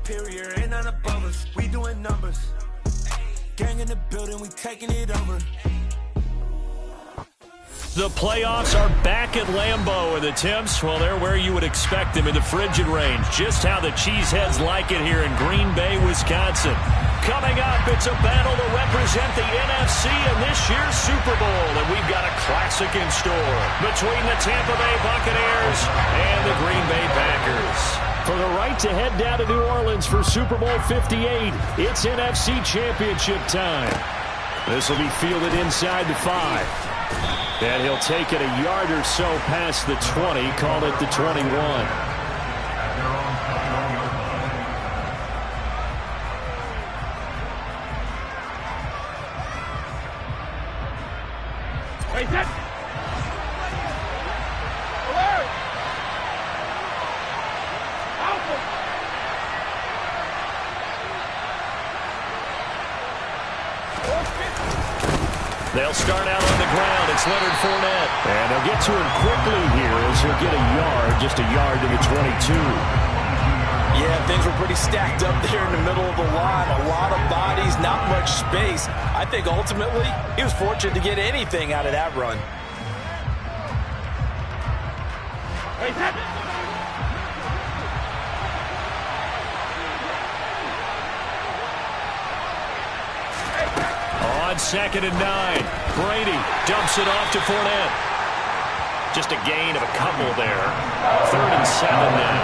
superior, ain't none above us. We doing numbers. Gang in the building, we taking it over. The playoffs are back at Lambeau, and the temps, well, they're where you would expect them in the frigid range. Just how the Cheeseheads like it here in Green Bay, Wisconsin. Coming up, it's a battle to represent the NFC in this year's Super Bowl, and we've got a classic in store between the Tampa Bay Buccaneers and the Green Bay Packers. For the right to head down to New Orleans for Super Bowl 58, it's NFC Championship time. This will be fielded inside the 5. And he'll take it a yard or so past the 20, call it the 21. They'll start out on the ground. It's Leonard Fournette. And they'll get to him quickly here as he'll get a yard, just a yard to the 22. Yeah, things were pretty stacked up there in the middle of the line. A lot of bodies, not much space. I think ultimately he was fortunate to get anything out of that run. On 2nd and 9, Brady dumps it off to Fournette. Just a gain of a couple there. 3rd and 7 now.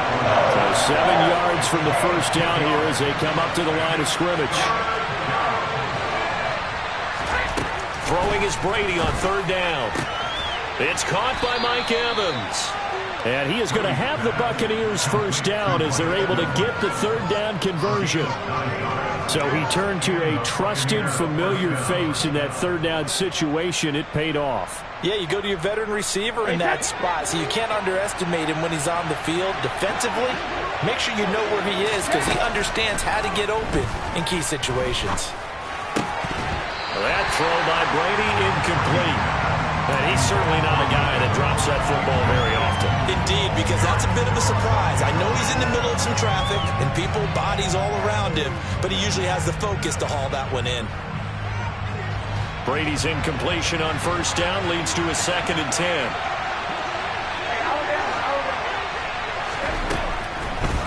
So 7 yards from the first down here as they come up to the line of scrimmage. Throwing is Brady on 3rd down. It's caught by Mike Evans. And he is going to have the Buccaneers first down as they're able to get the 3rd down conversion. So he turned to a trusted, familiar face in that 3rd down situation. It paid off. Yeah, you go to your veteran receiver in that spot, so you can't underestimate him when he's on the field. Defensively, make sure you know where he is because he understands how to get open in key situations. That throw by Brady incomplete. And he's certainly not a guy that drops that football very often. Indeed, because that's a bit of a surprise. I know he's in the middle of some traffic and people, bodies all around him, but he usually has the focus to haul that one in. Brady's incompletion on 1st down leads to a 2nd and 10.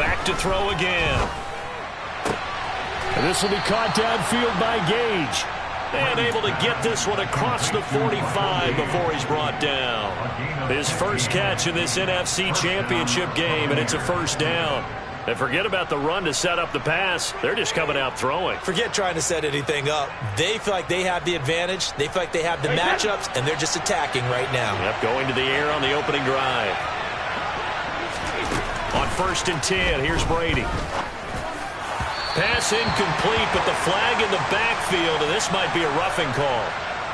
Back to throw again. And this will be caught downfield by Gage. And able to get this one across the 45 before he's brought down. His first catch in this NFC Championship game, and it's a 1st down. And forget about the run to set up the pass. They're just coming out throwing. Forget trying to set anything up. They feel like they have the advantage. They feel like they have the matchups, and they're just attacking right now. Yep, going to the air on the opening drive. On 1st and 10, here's Brady. Pass incomplete, but the flag in the backfield, and this might be a roughing call.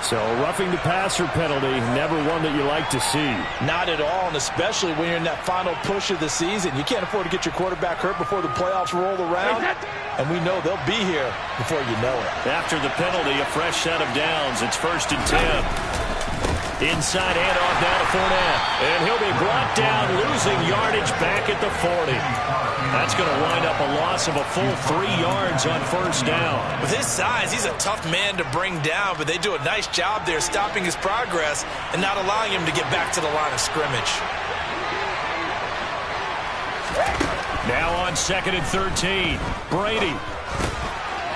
So roughing the passer penalty, never one that you like to see. Not at all, and especially when you're in that final push of the season. You can't afford to get your quarterback hurt before the playoffs roll around, and we know they'll be here before you know it. After the penalty, a fresh set of downs. It's 1st and 10. Inside handoff now to Fournette. And he'll be brought down, losing yardage back at the 40. That's going to wind up a loss of a full 3 yards on 1st down. With his size, he's a tough man to bring down, but they do a nice job there stopping his progress and not allowing him to get back to the line of scrimmage. Now on 2nd and 13, Brady.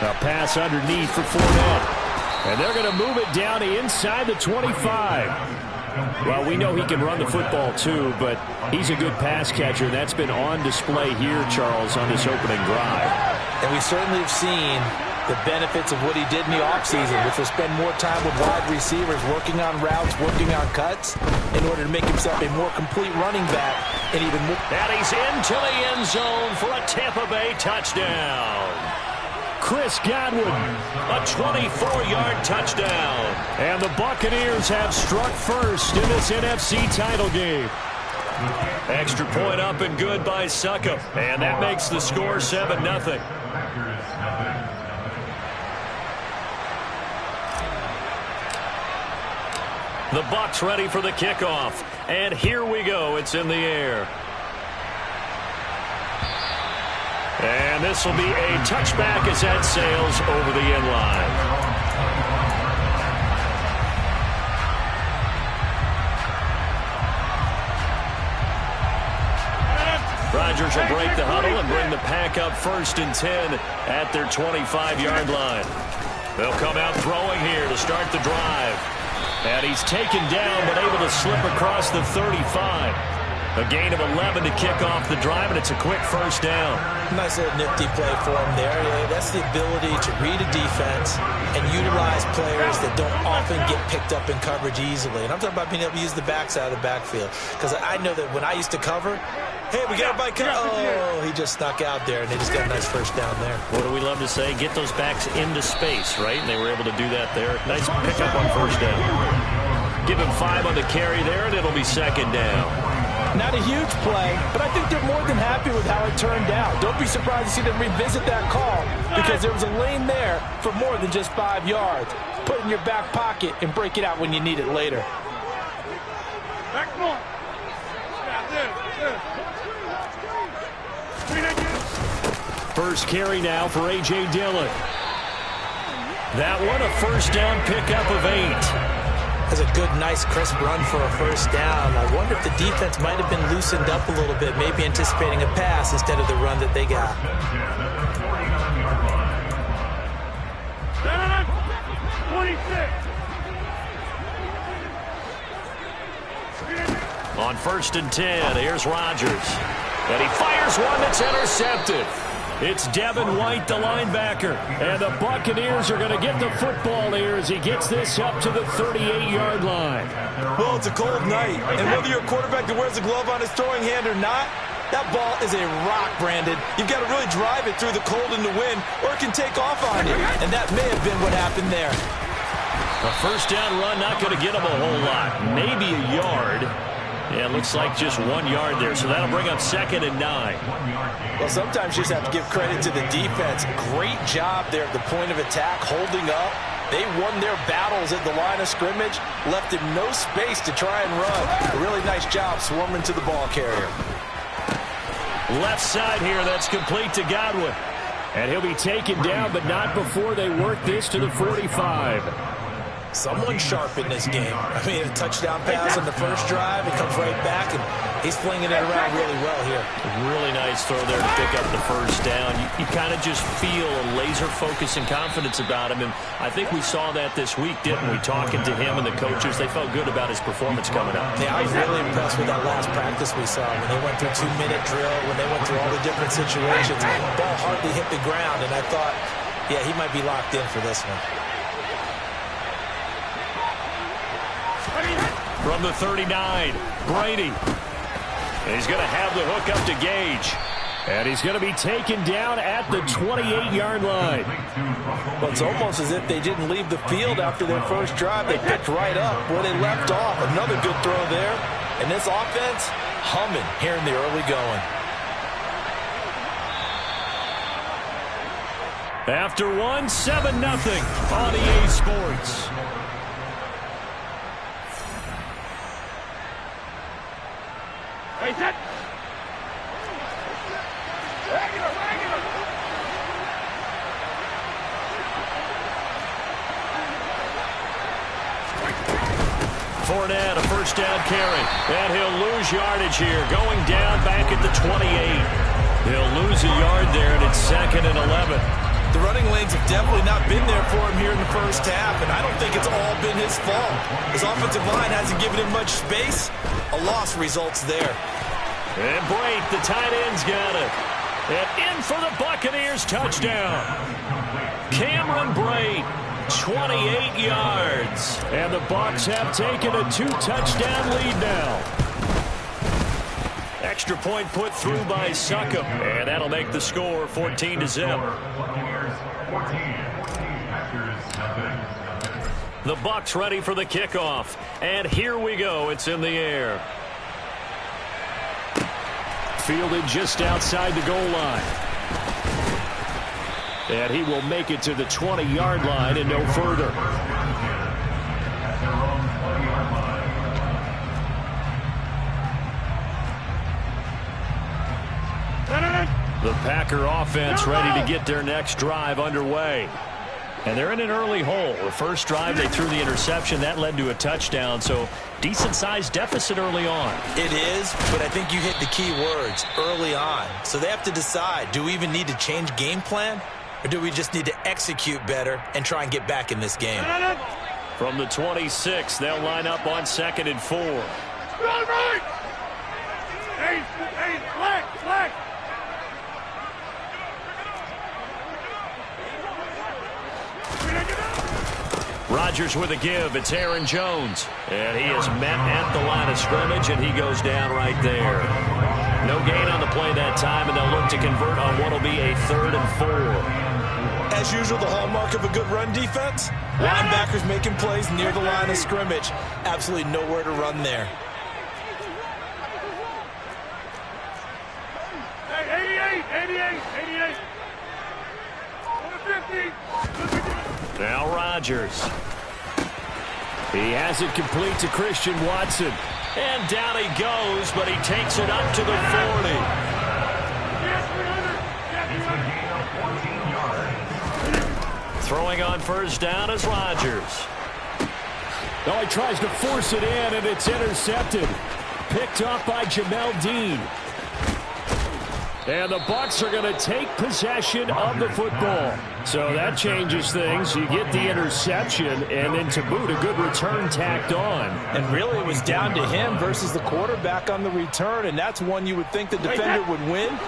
A pass underneath for Fournette. And they're going to move it down to inside the 25. Well, we know he can run the football too, but he's a good pass catcher, and that's been on display here, Charles, on this opening drive. And we certainly have seen the benefits of what he did in the offseason, which was spend more time with wide receivers, working on routes, working on cuts, in order to make himself a more complete running back. And even more. And he's into the end zone for a Tampa Bay touchdown. Chris Godwin, a 24-yard touchdown. And the Buccaneers have struck first in this NFC title game. Extra point up and good by Suckup. And that makes the score 7-0. The Bucs ready for the kickoff. And here we go. It's in the air. And And this will be a touchback as that sails over the end line. Rodgers will break the huddle and bring the pack up 1st and 10 at their 25-yard line. They'll come out throwing here to start the drive. And he's taken down but able to slip across the 35. A gain of 11 to kick off the drive, and it's a quick 1st down. Nice little nifty play for him there. That's the ability to read a defense and utilize players that don't often get picked up in coverage easily. And I'm talking about being able to use the backside of the backfield. Because I know that when I used to cover, hey, we got everybody covered. Oh, he just snuck out there, and they just got a nice 1st down there. What do we love to say? Get those backs into space, right? And they were able to do that there. Nice pickup on 1st down. Give him 5 on the carry there, and it'll be 2nd down. Not a huge play, but I think they're more than happy with how it turned out. Don't be surprised to see them revisit that call because there was a lane there for more than just 5 yards. Put it in your back pocket and break it out when you need it later. First carry now for A.J. Dillon. That one a 1st down pickup of 8. That's a good, nice, crisp run for a 1st down. I wonder if the defense might have been loosened up a little bit, maybe anticipating a pass instead of the run that they got. On 1st and 10, here's Rodgers. And he fires one that's intercepted. It's Devin White, the linebacker. And the Buccaneers are going to get the football here as he gets this up to the 38-yard line. Well, it's a cold night, and whether you're a quarterback that wears a glove on his throwing hand or not, that ball is a rock, Brandon. You've got to really drive it through the cold and the wind, or it can take off on you. And that may have been what happened there. A 1st down run, not going to get him a whole lot. Maybe a yard. Yeah, it looks like just 1 yard there, so that'll bring up 2nd and 9. Well, sometimes you just have to give credit to the defense. Great job there at the point of attack, holding up. They won their battles at the line of scrimmage, left him no space to try and run. A really nice job swarming to the ball carrier. Left side here, that's complete to Godwin. And he'll be taken down, but not before they work this to the 45. Someone sharp in this game. I mean, a touchdown pass on the 1st drive. It comes right back, and he's flinging it around really well here. Really nice throw there to pick up the 1st down. You kind of just feel a laser focus and confidence about him, and I think we saw that this week, didn't we? Talking to him and the coaches, they felt good about his performance coming up. Yeah, I was really impressed with that last practice we saw when they went through 2-minute drill, when they went through all the different situations. Ball hardly hit the ground, and I thought, yeah, he might be locked in for this one. From the 39, Brady. And he's going to have the hook up to Gage. And he's going to be taken down at the 28-yard line. Well, it's almost as if they didn't leave the field after their 1st drive. They picked right up where they left off. Another good throw there. And this offense humming here in the early going. After 7-0 on EA Sports. Fournette, a 1st down carry, and he'll lose yardage here, going down back at the 28. He'll lose a yard there, and it's 2nd and 11. The running lanes have definitely not been there for him here in the 1st half, and I don't think it's all been his fault. His offensive line hasn't given him much space. A loss results there. And Brate, the tight end's got it. And in for the Buccaneers touchdown. Cameron Brate, 28 yards. And the Bucs have taken a 2-touchdown lead now. Extra point put through by Succop. And that'll make the score 14-0. The Bucs ready for the kickoff. And here we go. It's in the air. Fielded just outside the goal line. And he will make it to the 20-yard line and no further. The Packer offense ready to get their next drive underway. And they're in an early hole. The first drive, they threw the interception. That led to a touchdown, so decent-sized deficit early on. It is, but I think you hit the key words, early on. So they have to decide, do we even need to change game plan, or do we just need to execute better and try and get back in this game? From the 26, they'll line up on 2nd and 4. Flag. Rodgers with a give. It's Aaron Jones. And he is met at the line of scrimmage, and he goes down right there. No gain on the play that time, and they'll look to convert on what will be a 3rd and 4. As usual, the hallmark of a good run defense, linebackers making plays near the line of scrimmage. Absolutely nowhere to run there. Hey, 88. 50. Now Rodgers. He has it complete to Christian Watson. And down he goes, but he takes it up to the 40. Throwing on first down is Rodgers. Oh, he tries to force it in, and it's intercepted. Picked off by Jamel Dean. And the Bucs are going to take possession of the football. So that changes things. You get the interception, and then to boot, a good return tacked on. And really, it was down to him versus the quarterback on the return, and that's one you would think the defender would win.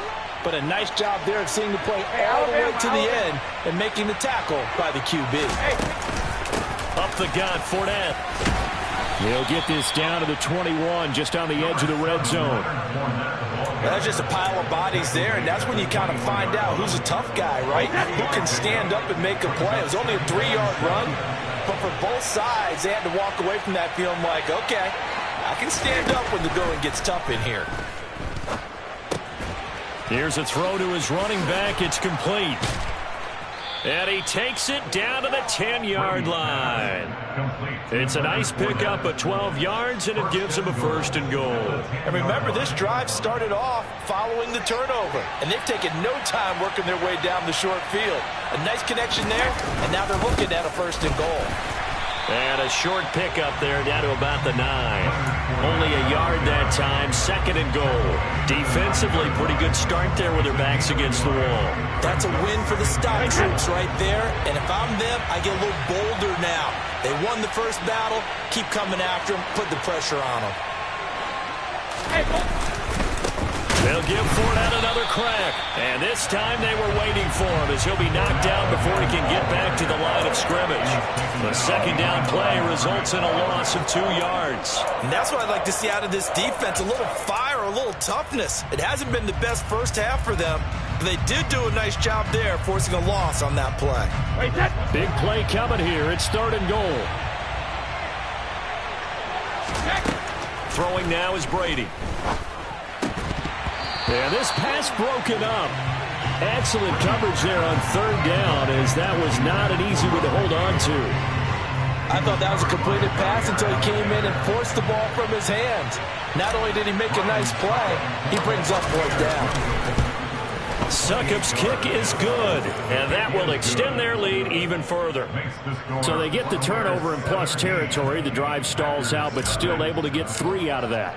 But a nice job there of seeing the play all the way to the end and making the tackle by the QB. Up the gut, Fournette. He'll get this down to the 21, just on the edge of the red zone. That's just a pile of bodies there, and that's when you kind of find out who's a tough guy, right? Who can stand up and make a play. It was only a 3-yard run, but for both sides, they had to walk away from that feeling like, okay, I can stand up when the going gets tough in here. Here's a throw to his running back. It's complete. And he takes it down to the 10-yard line. It's a nice pickup of 12 yards, and it gives him a 1st and goal. And remember, this drive started off following the turnover, and they've taken no time working their way down the short field. A nice connection there, and now they're looking at a 1st and goal. And a short pickup there down to about the 9. Only a yard that time, 2nd and goal. Defensively, pretty good start there with their backs against the wall. That's a win for the stock troops right there. And if I'm them, I get a little bolder now. They won the first battle. Keep coming after them. Put the pressure on them. They'll give Fournette another crack. And this time they were waiting for him as he'll be knocked down before he can get back to the line of scrimmage. The 2nd down play results in a loss of 2 yards. And that's what I'd like to see out of this defense. A little fire, a little toughness. It hasn't been the best first half for them, but they did do a nice job there forcing a loss on that play. Big play coming here. It's 3rd and goal. Throwing now is Brady. And this pass broken up. Excellent coverage there on 3rd down, as that was not an easy one to hold on to. I thought that was a completed pass until he came in and forced the ball from his hands. Not only did he make a nice play, he brings up 4th down. Succop's kick is good, and that will extend their lead even further. So they get the turnover in plus territory. The drive stalls out, but still able to get 3 out of that.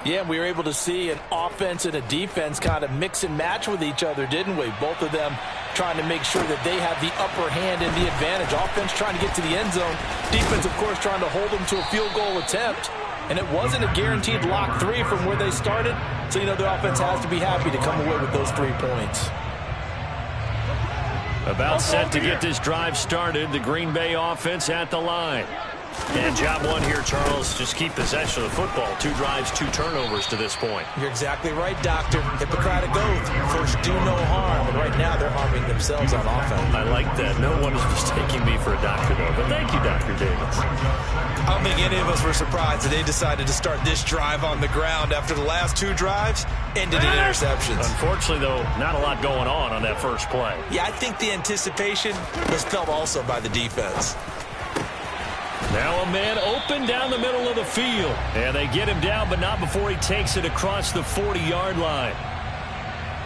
Yeah, we were able to see an offense and a defense kind of mix and match with each other, didn't we? Both of them trying to make sure that they have the upper hand and the advantage. Offense trying to get to the end zone. Defense, of course, trying to hold them to a field goal attempt. And it wasn't a guaranteed lock 3 from where they started. So, you know, the offense has to be happy to come away with those 3 points. About set to get this drive started. The Green Bay offense at the line. And job one here, Charles. Just keep possession of the football. 2 drives, 2 turnovers to this point. You're exactly right, Doctor. Hippocratic oath. First, do no harm. And right now, they're harming themselves on offense. I like that. No one is mistaking me for a doctor, though. But thank you, Dr. Davis. I don't think any of us were surprised that they decided to start this drive on the ground after the last 2 drives ended in interceptions. Unfortunately, though, not a lot going on that first play. Yeah, I think the anticipation was felt also by the defense. Now a man open down the middle of the field. And they get him down, but not before he takes it across the 40-yard line.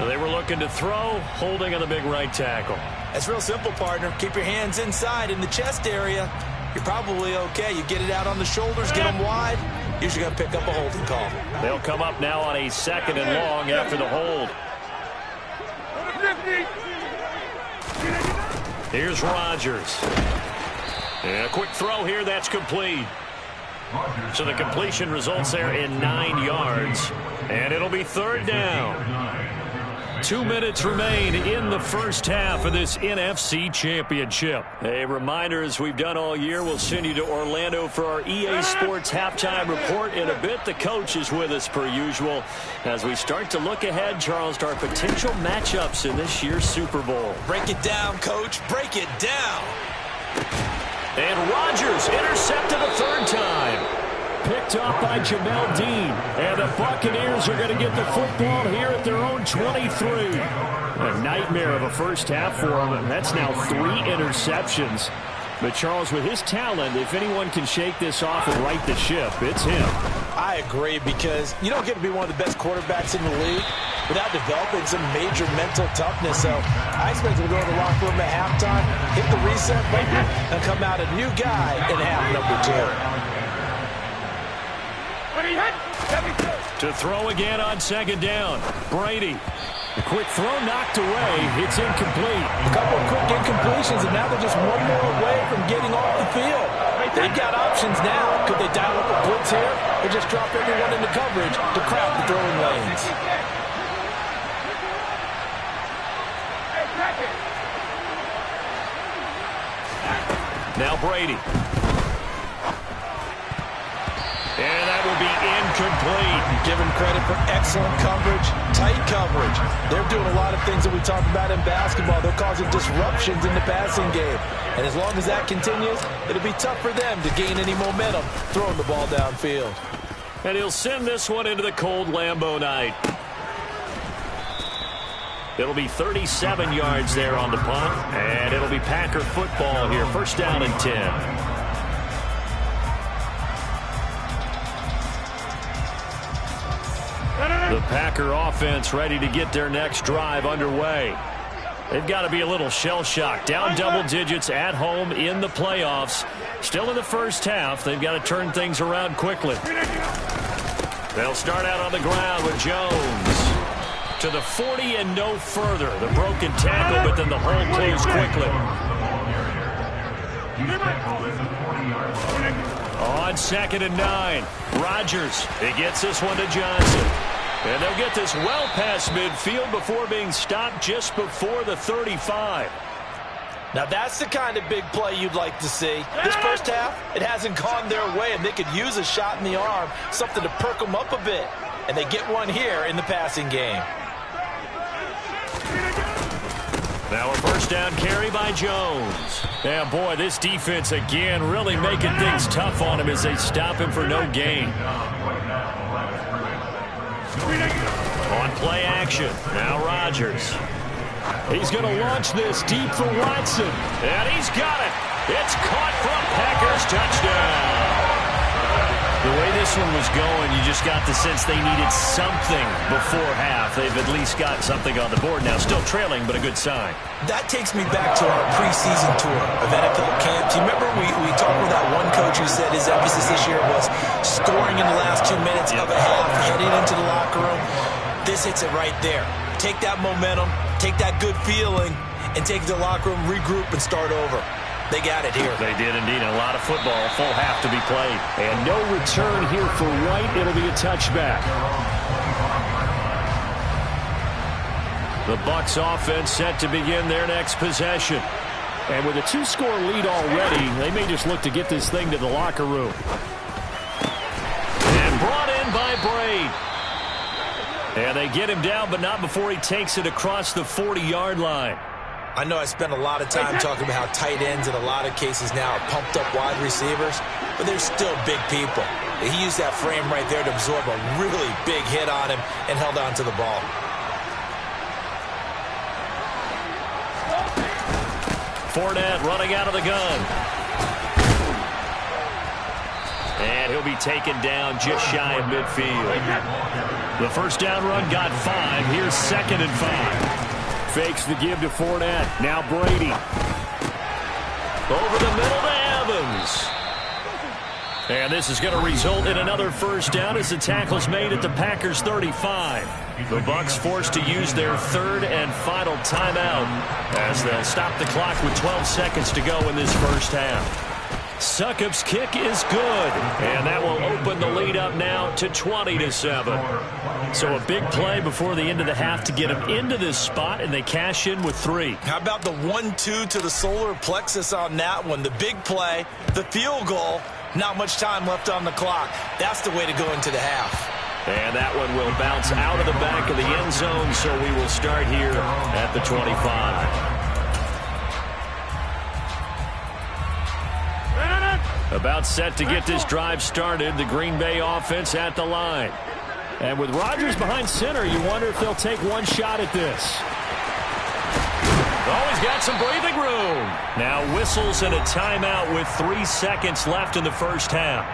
They were looking to throw, holding on the big right tackle. That's real simple, partner. Keep your hands inside in the chest area. You're probably okay. You get it out on the shoulders, get them wide. Usually going to pick up a holding call. They'll come up now on a 2nd and long after the hold. Here's Rodgers. And a quick throw here, that's complete. So the completion results there in 9 yards. And it'll be 3rd down. 2 minutes remain in the first half of this NFC Championship. A reminder, as we've done all year, we'll send you to Orlando for our EA Sports halftime report in a bit. The coach is with us per usual as we start to look ahead, Charles, to our potential matchups in this year's Super Bowl. Break it down, coach. Break it down. And Rodgers intercepted a 3rd time. Picked up by Jamel Dean. And the Buccaneers are going to get the football here at their own 23. A nightmare of a first half for them. That's now 3 interceptions. But, Charles, with his talent, if anyone can shake this off and right the ship, it's him. I agree, because you don't get to be one of the best quarterbacks in the league without developing some major mental toughness. So I expect him to go to the locker room at halftime, hit the reset button, and come out a new guy in half number 2. To throw again on 2nd down. Brady. A quick throw knocked away. It's incomplete. A couple of quick incompletions, and now they're just one more away from getting off the field. They've got options now. Could they dial up a blitz here or just drop everyone into coverage to crowd the throwing lanes? Now Brady. And that will be incomplete. Give him credit for excellent coverage, tight coverage. They're doing a lot of things that we talk about in basketball. They're causing disruptions in the passing game. And as long as that continues, it'll be tough for them to gain any momentum throwing the ball downfield. And he'll send this one into the cold Lambeau night. It'll be 37 yards there on the punt. And it'll be Packer football here. 1st down and 10. The Packer offense ready to get their next drive underway. They've got to be a little shell-shocked. Down double digits at home in the playoffs. Still in the first half. They've got to turn things around quickly. They'll start out on the ground with Jones. To the 40 and no further. The broken tackle, but then the hole closed quickly. On 2nd and 9. Rodgers. He gets this one to Johnson. And they'll get this well past midfield before being stopped just before the 35. Now that's the kind of big play you'd like to see. This first half, it hasn't gone their way, and they could use a shot in the arm, something to perk them up a bit. And they get one here in the passing game. Now a 1st down carry by Jones. And boy, this defense again really making things tough on him as they stop him for no gain. On play action, now Rodgers. He's going to launch this deep for Watson. And he's got it. It's caught for a Packers touchdown. The way this one was going, you just got the sense they needed something before half. They've at least got something on the board now. Still trailing, but a good sign. That takes me back to our preseason tour of NFL camps. You remember we talked with that one coach who said his emphasis this year was scoring in the last 2 minutes of a half, heading into the locker room. This hits it right there. Take that momentum, take that good feeling, and take it to the locker room, regroup, and start over. They got it here. They did indeed. A lot of football, full half to be played. And no return here for White. It'll be a touchback. The Bucs offense set to begin their next possession. And with a 2-score lead already, they may just look to get this thing to the locker room. And brought in by Braid. And they get him down, but not before he takes it across the 40-yard line. I know I spent a lot of time talking about how tight ends in a lot of cases now are pumped up wide receivers, but they're still big people. He used that frame right there to absorb a really big hit on him and held on to the ball. Fournette running out of the gun. And he'll be taken down just shy of midfield. The first down run got 5. Here's 2nd and 5. Fakes the give to Fournette. Now Brady. Over the middle to Evans. And this is going to result in another first down as the tackle's made at the Packers' 35. The Bucs forced to use their 3rd and final timeout as they'll stop the clock with 12 seconds to go in this first half. Succop's kick is good, and that will open the lead up now to 20-7. So a big play before the end of the half to get them into this spot, and they cash in with 3. How about the 1-2 to the solar plexus on that one? The big play, the field goal, not much time left on the clock. That's the way to go into the half. And that one will bounce out of the back of the end zone, so we will start here at the 25. About set to get this drive started, the Green Bay offense at the line. And with Rodgers behind center, you wonder if they'll take one shot at this. Oh, he's got some breathing room. Now whistles and a timeout with 3 seconds left in the first half.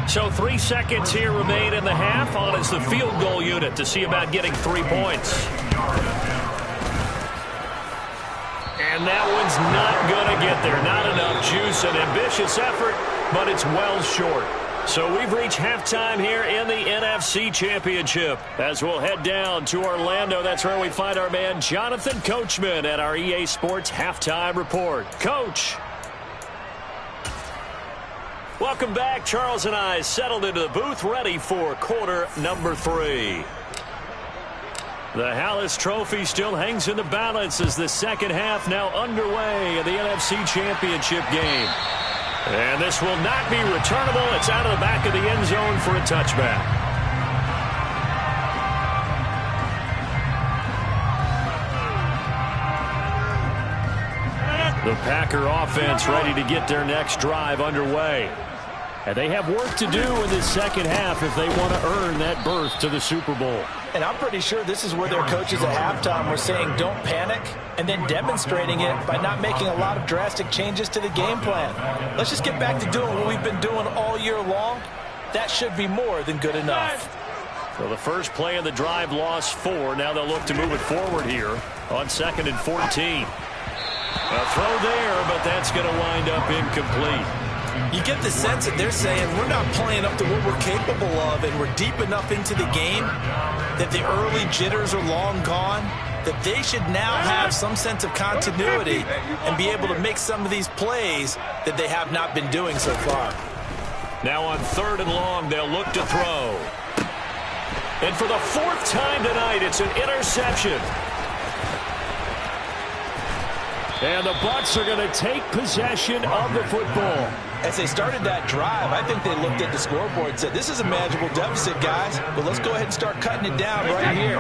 So 3 seconds here remain in the half. On is the field goal unit to see about getting 3 points. And that one's not going to get there. Not enough juice. An ambitious effort, but it's well short. So we've reached halftime here in the NFC Championship. As we'll head down to Orlando, that's where we find our man Jonathan Coachman at our EA Sports Halftime Report. Coach. Welcome back. Charles and I settled into the booth, ready for quarter number 3. The Hallis Trophy still hangs in the balance as the second half now underway in the NFC Championship game. And this will not be returnable. It's out of the back of the end zone for a touchback. The Packer offense ready to get their next drive underway. And they have work to do in this second half if they want to earn that berth to the Super Bowl. And I'm pretty sure this is where their coaches at halftime were saying don't panic, and then demonstrating it by not making a lot of drastic changes to the game plan. Let's just get back to doing what we've been doing all year long. That should be more than good enough. So the first play of the drive lost 4. Now they'll look to move it forward here on 2nd and 14. A throw there, but that's going to wind up incomplete. You get the sense that they're saying we're not playing up to what we're capable of, and we're deep enough into the game that the early jitters are long gone, that they should now have some sense of continuity and be able to make some of these plays that they have not been doing so far. Now on 3rd and long, they'll look to throw. And for the 4th time tonight, it's an interception. And the Bucs are going to take possession of the football. As they started that drive, I think they looked at the scoreboard and said, this is a manageable deficit, guys, but let's go ahead and start cutting it down right here.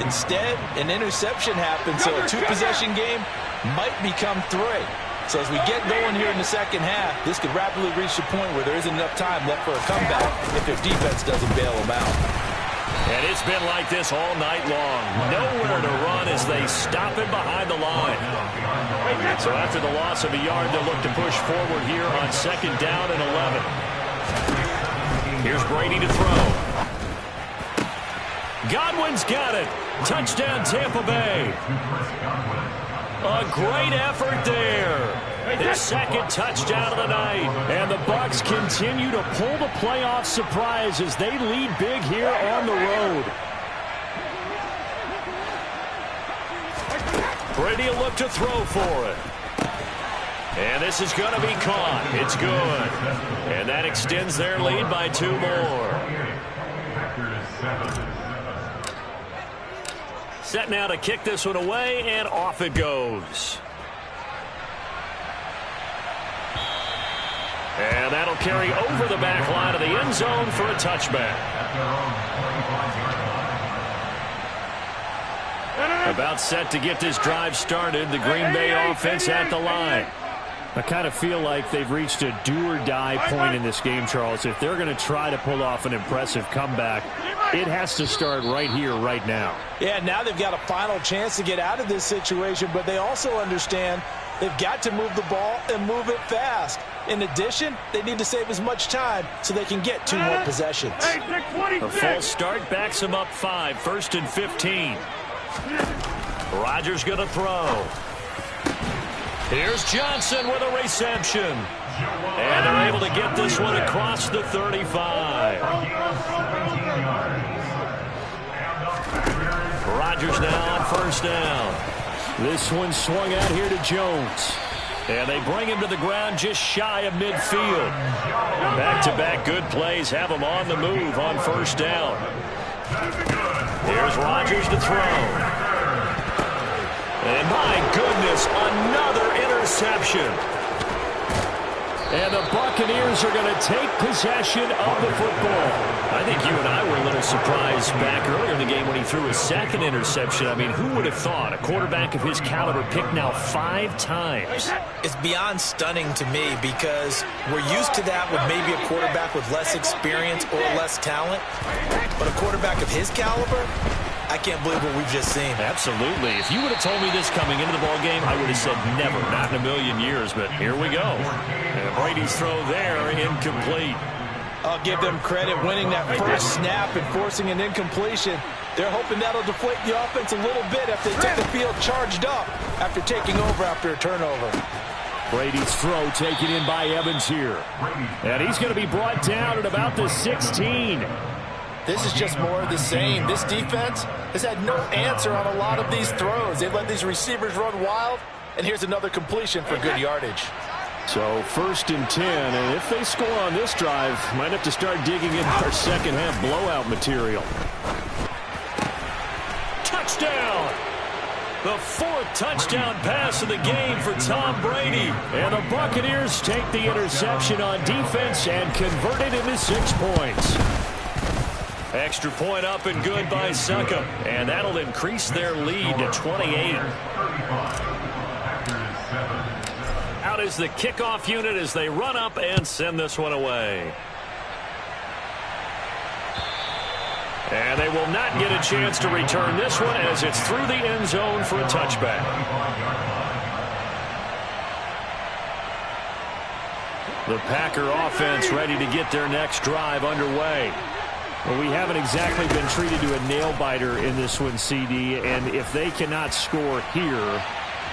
Instead, an interception happened, so a 2-possession game might become 3. So as we get going here in the second half, this could rapidly reach the point where there isn't enough time left for a comeback if their defense doesn't bail them out. And it's been like this all night long. Nowhere to run as they stop it behind the line. So after the loss of a yard, they'll look to push forward here on 2nd down and 11. Here's Brady to throw. Godwin's got it. Touchdown, Tampa Bay. A great effort there. Their 2nd touchdown of the night. And the Bucs continue to pull the playoff surprise as they lead big here on the road. Brady will look to throw for it. And this is going to be caught. It's good. And that extends their lead by 2 more. Set now to kick this one away, and off it goes. And that'll carry over the back line of the end zone for a touchback. About set to get this drive started, the Green Bay offense at the line. I kind of feel like they've reached a do-or-die point in this game, Charles. If they're going to try to pull off an impressive comeback, it has to start right here, right now. Yeah, now they've got a final chance to get out of this situation, but they also understand they've got to move the ball and move it fast. In addition, they need to save as much time so they can get 2 more possessions. A false start backs them up 5, 1st and 15. Rodgers going to throw. Here's Johnson with a reception. And they're able to get this one across the 35. Rodgers now on 1st down. This one swung out here to Jones. And they bring him to the ground just shy of midfield. Back-to-back good plays have him on the move on 1st down. Here's Rodgers to throw. And my goodness, another interception. And the Buccaneers are going to take possession of the football. I think you and I were a little surprised back earlier in the game when he threw his 2nd interception. I mean, who would have thought a quarterback of his caliber picked now 5 times? It's beyond stunning to me because we're used to that with maybe a quarterback with less experience or less talent. But a quarterback of his caliber, I can't believe what we've just seen. Absolutely. If you would have told me this coming into the ball game, I would have said never, not in a million years. But here we go. And Brady's throw there, incomplete. I'll give them credit winning that first snap and forcing an incompletion. They're hoping that'll deflate the offense a little bit after they took the field charged up after taking over after a turnover. Brady's throw taken in by Evans here. And he's going to be brought down at about the 16. This is just more of the same. This defense has had no answer on a lot of these throws. They've let these receivers run wild, and here's another completion for good yardage. So 1st and 10, and if they score on this drive, might have to start digging into our second-half blowout material. Touchdown! The 4th touchdown pass of the game for Tom Brady. And the Buccaneers take the interception on defense and convert it into 6 points. Extra point up and good by Suckup. And that'll increase their lead to 28. Out is the kickoff unit as they run up and send this one away. And they will not get a chance to return this one as it's through the end zone for a touchback. The Packer offense ready to get their next drive underway. Well, we haven't exactly been treated to a nail-biter in this one, CD, and if they cannot score here,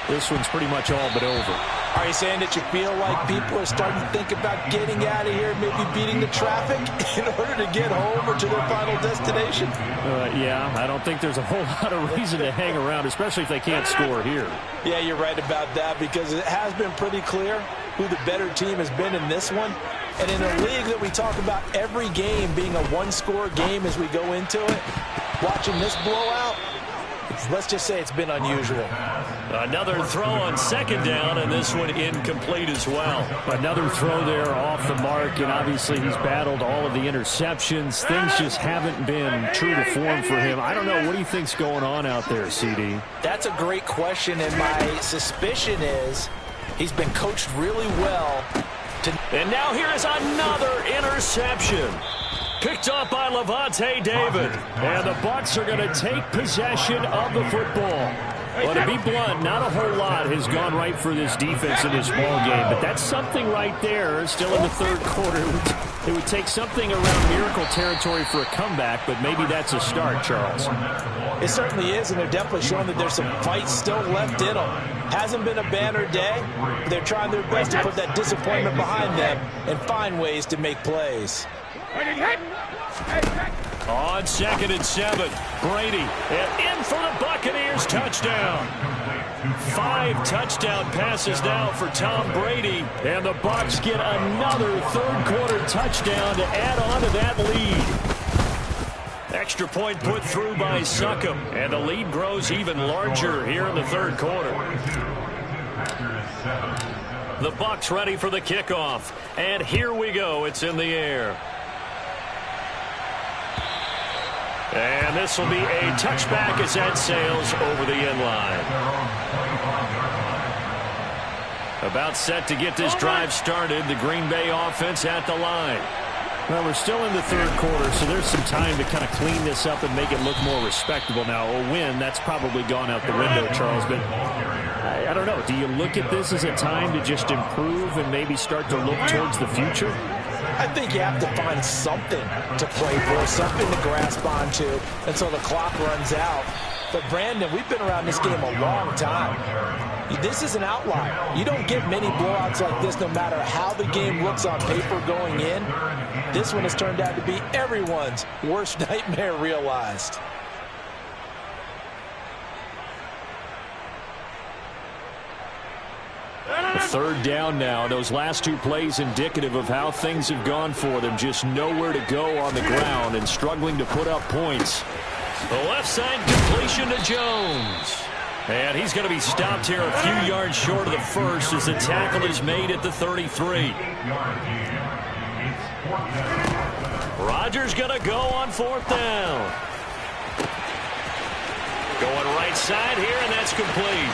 this one's pretty much all but over. Are you saying that you feel like people are starting to think about getting out of here, maybe beating the traffic in order to get home or to their final destination? Yeah, I don't think there's a whole lot of reason to hang around, especially if they can't score here. Yeah, you're right about that because it has been pretty clear who the better team has been in this one. And in a league that we talk about every game being a one-score game as we go into it, watching this blowout, let's just say it's been unusual. Another throw on 2nd down, and this one incomplete as well. Another throw there off the mark, and obviously he's battled all of the interceptions. Things just haven't been true to form for him. I don't know. What do you think's going on out there, CD? That's a great question, and my suspicion is he's been coached really well. And now here is another interception. Picked up by Levante David. And the Bucs are going to take possession of the football. Well, to be blunt, not a whole lot has gone right for this defense in this ball game, but that's something right there. Still in the 3rd quarter. It would take something around miracle territory for a comeback, but maybe that's a start, Charles. It certainly is, and they're definitely showing that there's some fight still left in them. Hasn't been a banner day, but they're trying their best to put that disappointment behind them and find ways to make plays. On 2nd and 7, Brady, and in for the Buccaneers, touchdown. 5 touchdown passes now for Tom Brady, and the Bucs get another 3rd quarter touchdown to add on to that lead. Extra point put through by Suckup, and the lead grows even larger here in the 3rd quarter. The Bucs ready for the kickoff, and here we go. It's in the air. And this will be a touchback as that sails over the end line. About set to get this drive started. The Green Bay offense at the line. Well, we're still in the third quarter, so there's some time to kind of clean this up and make it look more respectable. Now, a win, that's probably gone out the window, Charles, but I don't know. Do you look at this as a time to just improve and maybe start to look towards the future? I think you have to find something to play for, something to grasp onto until the clock runs out. But, Brandon, we've been around this game a long time. This is an outlier. You don't get many blowouts like this no matter how the game looks on paper going in. This one has turned out to be everyone's worst nightmare realized. Third down now. Those last two plays indicative of how things have gone for them. Just nowhere to go on the ground and struggling to put up points. The left side completion to Jones. And he's going to be stopped here a few yards short of the first as the tackle is made at the 33. Rodgers going to go on fourth down. Going right side here, and that's complete.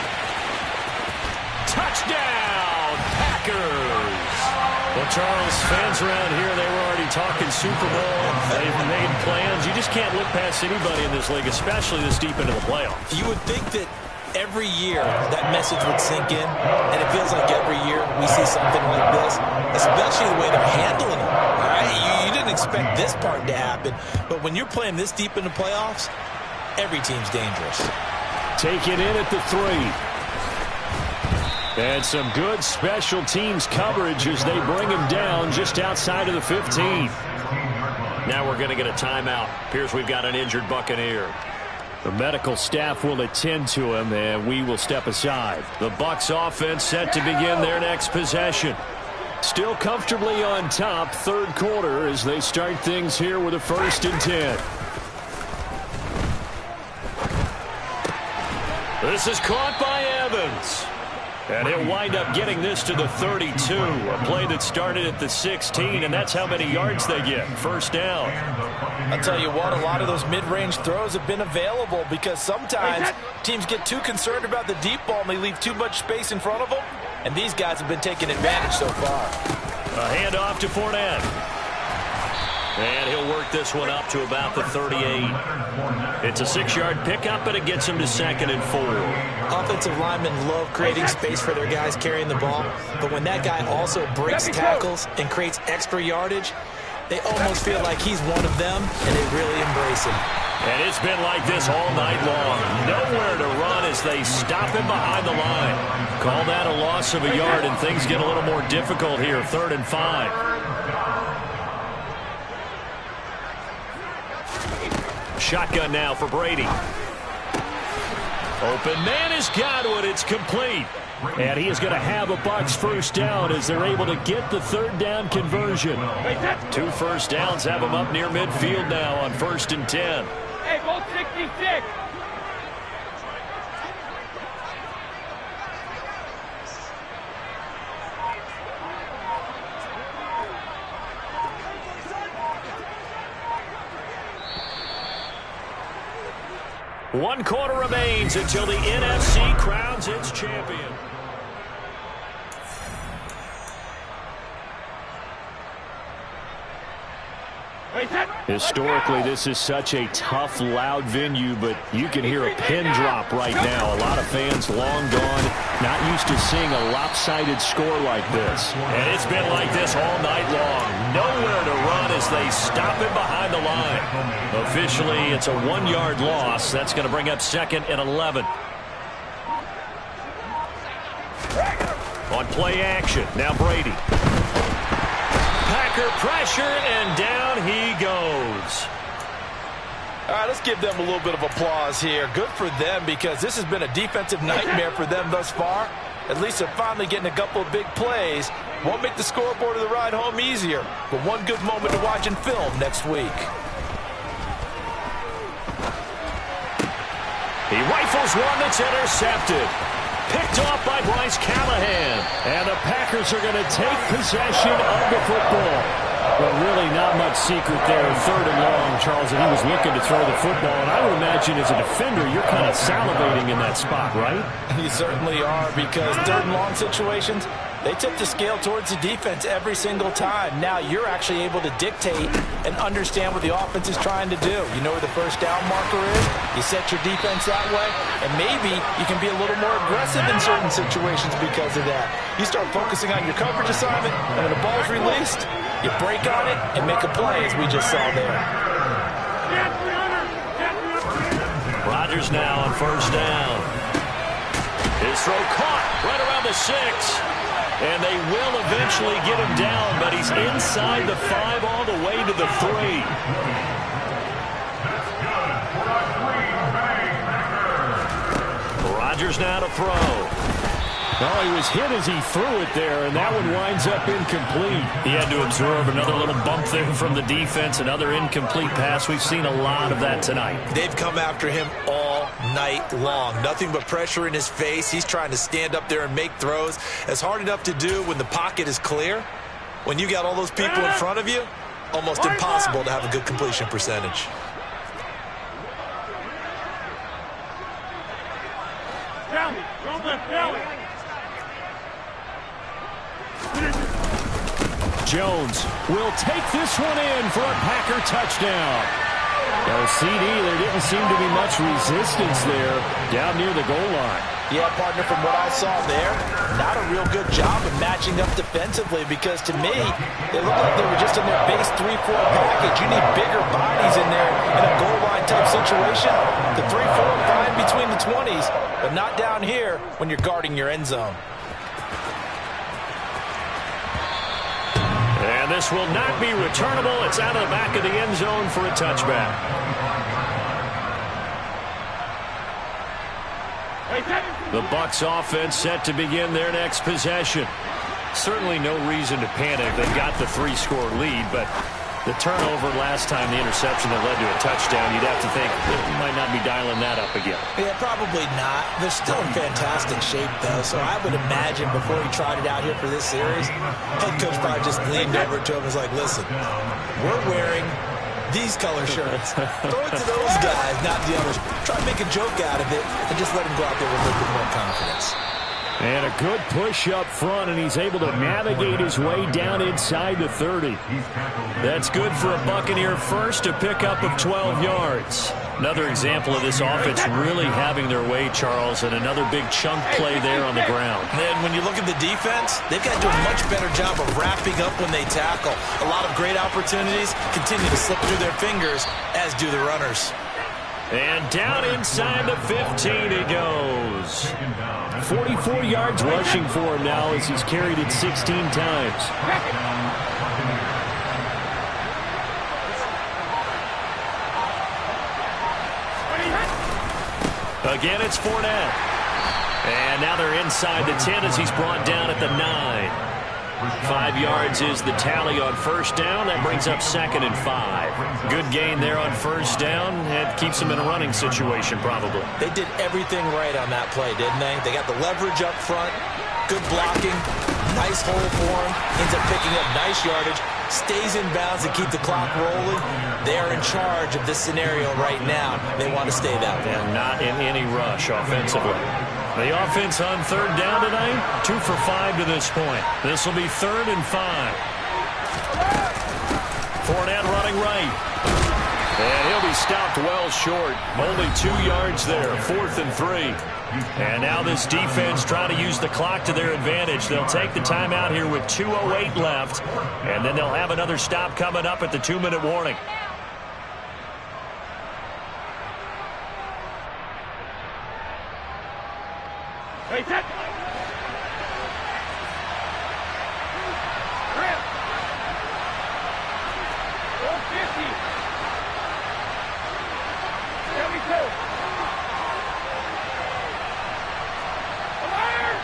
Touchdown, Packers. Well, Charles, fans around here, they were already talking Super Bowl. They've made plans. You just can't look past anybody in this league, especially this deep into the playoffs. You would think that every year that message would sink in, and it feels like every year we see something like this, especially the way they're handling it. All right? You didn't expect this part to happen, but when you're playing this deep in the playoffs, every team's dangerous. Take it in at the 3. And some good special teams coverage as they bring him down just outside of the 15. Now we're going to get a timeout. Appears we've got an injured Buccaneer. The medical staff will attend to him, and we will step aside. The Bucs offense set to begin their next possession. Still comfortably on top, third quarter, as they start things here with a 1st and 10. This is caught by Evans. And he'll wind up getting this to the 32. A play that started at the 16, and that's how many yards they get. First down. I'll tell you what, a lot of those mid-range throws have been available because sometimes teams get too concerned about the deep ball and they leave too much space in front of them. And these guys have been taking advantage so far. A handoff to Fournette. And he'll work this one up to about the 38. It's a 6-yard pickup, but it gets him to 2nd and 4. Offensive linemen love creating space for their guys carrying the ball, but when that guy also breaks tackles and creates extra yardage, they almost feel like he's one of them, and they really embrace him. And it's been like this all night long. Nowhere to run as they stop him behind the line. Call that a loss of a yard, and things get a little more difficult here. 3rd and 5. Shotgun now for Brady. Open man is Godwin. It's complete. And he is going to have a Bucs first down as they're able to get the 3rd down conversion. 2 first downs have them up near midfield now on 1st and 10. Hey, go 66. One quarter remains until the NFC crowns its champion. Historically, this is such a tough, loud venue, but you can hear a pin drop right now. A lot of fans long gone, not used to seeing a lopsided score like this. And it's been like this all night long. Nowhere to run as they stop him behind the line. Officially, it's a 1-yard loss. That's going to bring up 2nd and 11. On play action, now Brady. Packer pressure, and down he goes. All right, let's give them a little bit of applause here. Good for them because this has been a defensive nightmare for them thus far. At least they're finally getting a couple of big plays. Won't make the scoreboard of the ride home easier, but one good moment to watch in film next week. He rifles one that's intercepted. Picked off by Bryce Callahan. And the Packers are going to take possession of the football. Well, really not much secret there. 3rd and long, Charles, and he was looking to throw the football. And I would imagine as a defender, you're kind of salivating in that spot, right? You certainly are because 3rd and long situations, They took the scale towards the defense every single time. Now you're actually able to dictate and understand what the offense is trying to do. You know where the first down marker is. You set your defense that way, and maybe you can be a little more aggressive in certain situations because of that. You start focusing on your coverage assignment, and when the ball's released, you break on it and make a play, as we just saw there. Rodgers now on first down. His throw caught right around the 6. And they will eventually get him down, but he's inside the 5 all the way to the 3. Rodgers now to throw. Well, he was hit as he threw it there, and that one winds up incomplete. He had to absorb another little bump there from the defense, another incomplete pass. We've seen a lot of that tonight. They've come after him all night long. Nothing but pressure in his face. He's trying to stand up there and make throws. It's hard enough to do when the pocket is clear. When you got all those people in front of you, almost impossible to have a good completion percentage. Jones will take this one in for a Packer touchdown. Now, CD, there didn't seem to be much resistance there down near the goal line. Yeah, partner, from what I saw there, not a real good job of matching up defensively because to me, they looked like they were just in their base 3-4 package. You need bigger bodies in there in a goal line type situation. The 3-4 fine between the 20s, but not down here when you're guarding your end zone. And this will not be returnable. It's out of the back of the end zone for a touchback. The Bucs offense set to begin their next possession. Certainly no reason to panic. They've got the 3-score lead, but the turnover last time, the interception that led to a touchdown, you'd have to think you might not be dialing that up again. Yeah, probably not. They're still in fantastic shape, though, so I would imagine before he tried it out here for this series, head coach probably just leaned over to him and was like, listen, we're wearing these color shirts. Throw it to those guys, not the others. Try to make a joke out of it and just let him go out there with a little bit more confidence. And a good push up front, and he's able to navigate his way down inside the 30. That's good for a Buccaneer first, a pickup of 12 yards. Another example of this offense really having their way, Charles, and another big chunk play there on the ground. And when you look at the defense, they've got to do a much better job of wrapping up when they tackle. A lot of great opportunities continue to slip through their fingers, as do the runners. And down inside the 15 he goes. 44 yards rushing for him now as he's carried it 16 times. Again, it's Fournette. And now they're inside the 10 as he's brought down at the 9. 5 yards is the tally on first down. That brings up 2nd and 5. Good gain there on first down. It keeps them in a running situation, probably. They did everything right on that play, didn't they? They got the leverage up front, good blocking, nice hole for him, ends up picking up nice yardage, stays in bounds to keep the clock rolling. They're in charge of this scenario right now. They want to stay that way. And not in any rush offensively. The offense on third down tonight, 2 for 5 to this point. This will be 3rd and 5. Fournette running right. And he'll be stopped well short. Only 2 yards there, 4th and 3. And now this defense trying to use the clock to their advantage. They'll take the timeout here with 2:08 left. And then they'll have another stop coming up at the 2-minute warning. Hey, set. Grip. 150. 72. Alert!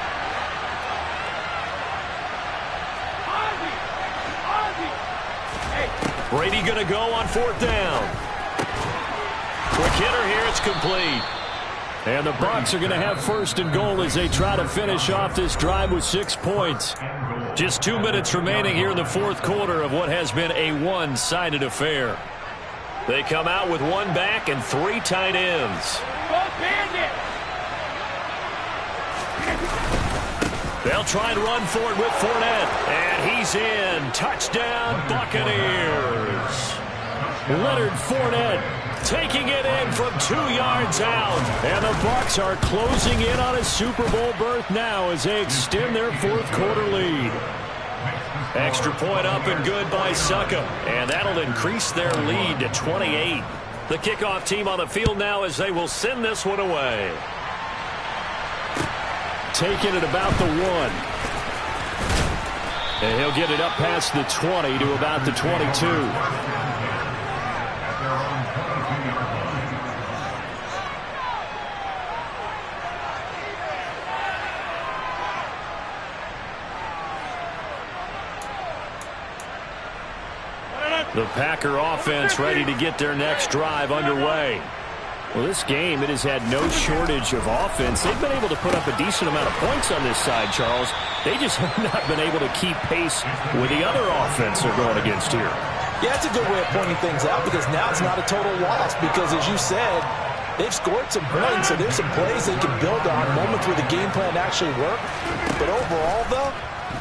Ozzy. Hey. Brady going to go on 4th down. Quick hitter here. It's complete. And the Bucs are going to have 1st and goal as they try to finish off this drive with 6 points. Just 2 minutes remaining here in the 4th quarter of what has been a one-sided affair. They come out with 1 back and 3 tight ends. They'll try and run for it with Fournette. And he's in. Touchdown, Buccaneers. Leonard Fournette taking it in from 2 yards out. And the Bucs are closing in on a Super Bowl berth now as they extend their fourth quarter lead. Extra point up and good by Succa. And that'll increase their lead to 28. The kickoff team on the field now as they will send this one away. Taking it about the 1. And he'll get it up past the 20 to about the 22. The Packer offense ready to get their next drive underway. Well, this game, it has had no shortage of offense. They've been able to put up a decent amount of points on this side, Charles. They just have not been able to keep pace with the other offense they're going against here. Yeah, it's a good way of pointing things out because now it's not a total loss because, as you said, they've scored some points, so there's some plays they can build on, moments where the game plan actually worked. But overall, though,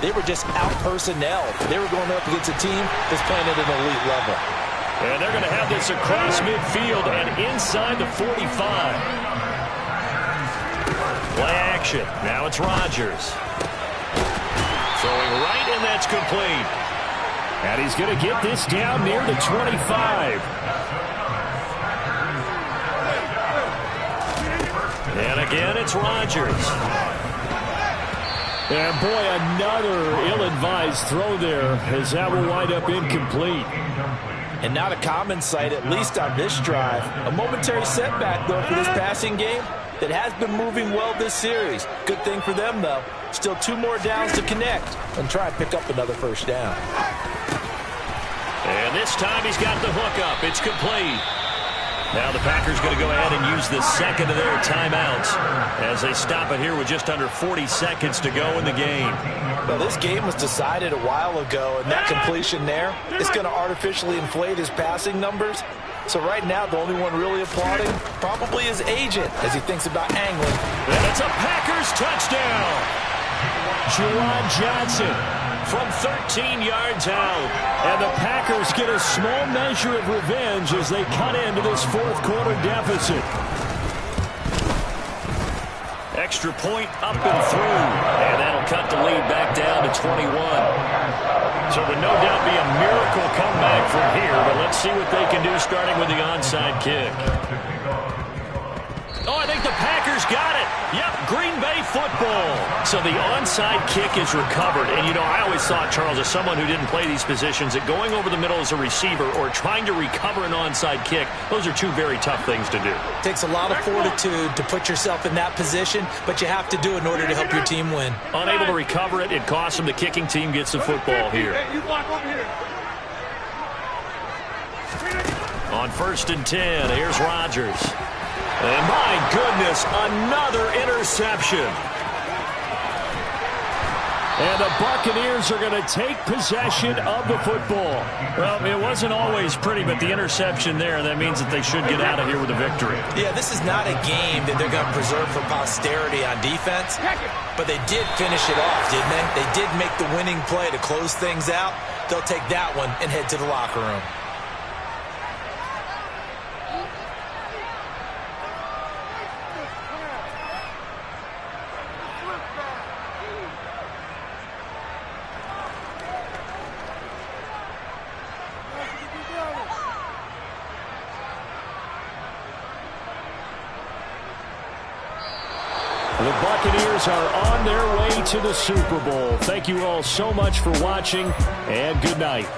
they were just out-personnel. They were going up against a team that's playing at an elite level. And they're going to have this across midfield and inside the 45. Play action. Now it's Rodgers. Throwing right, and that's complete. And he's going to get this down near the 25. And again, it's Rodgers. And boy, another ill-advised throw there as that will wind up incomplete. And not a common sight, at least on this drive. A momentary setback, though, for this passing game that has been moving well this series. Good thing for them, though. Still 2 more downs to connect and try and pick up another first down. And this time he's got the hook up. It's complete. Now the Packers going to go ahead and use the second of their timeouts as they stop it here with just under 40 seconds to go in the game. Well, this game was decided a while ago, and that completion there is going to artificially inflate his passing numbers. So right now, the only one really applauding probably his agent as he thinks about angling. And it's a Packers touchdown. Juwan Johnson from 13 yards out. And the Packers get a small measure of revenge as they cut into this fourth quarter deficit. Extra point up and through. And that'll cut the lead back down to 21. So it would no doubt be a miracle comeback from here, but let's see what they can do starting with the onside kick. Oh, I think the Packers got it. Yep, Green Bay football. So the onside kick is recovered. And, you know, I always thought, Charles, as someone who didn't play these positions, that going over the middle as a receiver or trying to recover an onside kick, those are two very tough things to do. It takes a lot of fortitude to put yourself in that position, but you have to do it in order to help your team win. Unable to recover it, it costs them. The kicking team gets the football here. Hey, you block over here. On 1st and 10, here's Rodgers. And my goodness, another interception. And the Buccaneers are going to take possession of the football. Well, it wasn't always pretty, but the interception there, that means that they should get out of here with a victory. Yeah, this is not a game that they're going to preserve for posterity on defense, but they did finish it off, didn't they? They did make the winning play to close things out. They'll take that one and head to the locker room. The Buccaneers are on their way to the Super Bowl. Thank you all so much for watching, and good night.